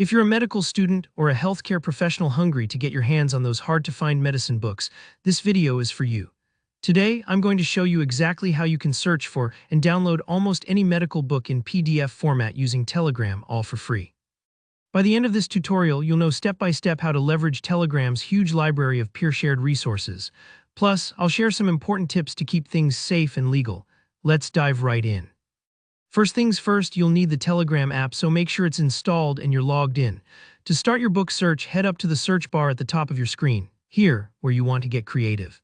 If you're a medical student or a healthcare professional hungry to get your hands on those hard-to-find medicine books, this video is for you. Today, I'm going to show you exactly how you can search for and download almost any medical book in PDF format using Telegram, all for free. By the end of this tutorial, you'll know step-by-step how to leverage Telegram's huge library of peer-shared resources. Plus, I'll share some important tips to keep things safe and legal. Let's dive right in. First things first, you'll need the Telegram app, so make sure it's installed and you're logged in. To start your book search, head up to the search bar at the top of your screen, here, where you want to get creative.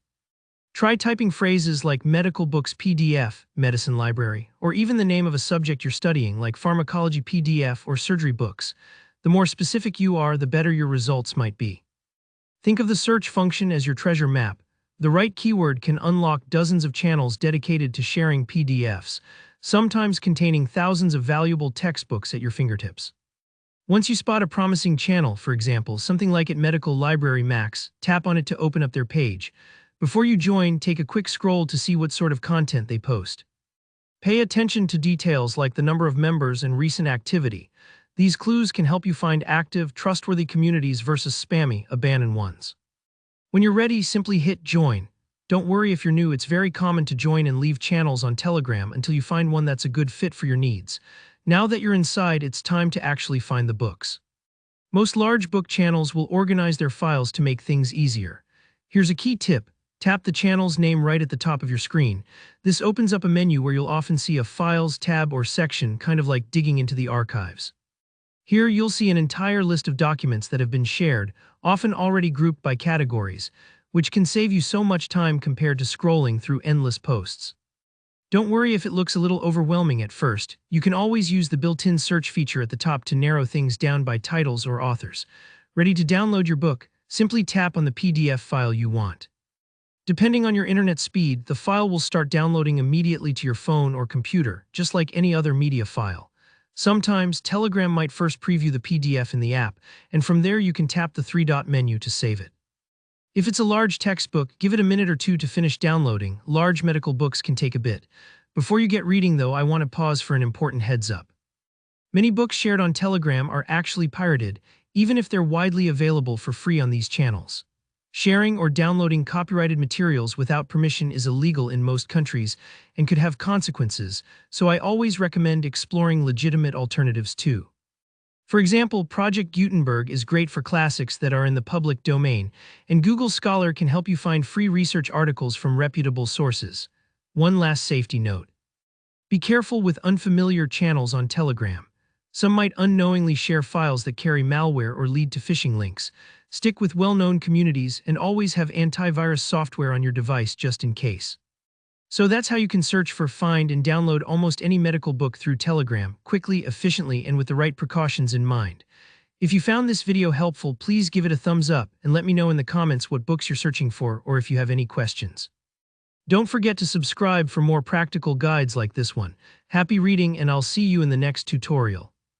Try typing phrases like medical books PDF, medicine library, or even the name of a subject you're studying like pharmacology PDF or surgery books. The more specific you are, the better your results might be. Think of the search function as your treasure map. The right keyword can unlock dozens of channels dedicated to sharing PDFs, sometimes containing thousands of valuable textbooks at your fingertips. Once you spot a promising channel, for example, something like at Medical Library Max, tap on it to open up their page. Before you join, take a quick scroll to see what sort of content they post. Pay attention to details like the number of members and recent activity. These clues can help you find active, trustworthy communities versus spammy, abandoned ones. When you're ready, simply hit join. Don't worry if you're new, it's very common to join and leave channels on Telegram until you find one that's a good fit for your needs. Now that you're inside, it's time to actually find the books. Most large book channels will organize their files to make things easier. Here's a key tip. Tap the channel's name right at the top of your screen. This opens up a menu where you'll often see a Files tab or section, kind of like digging into the archives. Here you'll see an entire list of documents that have been shared, often already grouped by categories, which can save you so much time compared to scrolling through endless posts. Don't worry if it looks a little overwhelming at first. You can always use the built-in search feature at the top to narrow things down by titles or authors. Ready to download your book? Simply tap on the PDF file you want. Depending on your internet speed, the file will start downloading immediately to your phone or computer, just like any other media file. Sometimes, Telegram might first preview the PDF in the app, and from there you can tap the three-dot menu to save it. If it's a large textbook, give it a minute or two to finish downloading. Large medical books can take a bit. Before you get reading, though, I want to pause for an important heads-up. Many books shared on Telegram are actually pirated, even if they're widely available for free on these channels. Sharing or downloading copyrighted materials without permission is illegal in most countries and could have consequences, so I always recommend exploring legitimate alternatives too. For example, Project Gutenberg is great for classics that are in the public domain, and Google Scholar can help you find free research articles from reputable sources. One last safety note. Be careful with unfamiliar channels on Telegram. Some might unknowingly share files that carry malware or lead to phishing links. Stick with well-known communities and always have antivirus software on your device just in case. So that's how you can search for, find, and download almost any medical book through Telegram, quickly, efficiently, and with the right precautions in mind. If you found this video helpful, please give it a thumbs up and let me know in the comments what books you're searching for or if you have any questions. Don't forget to subscribe for more practical guides like this one. Happy reading, and I'll see you in the next tutorial.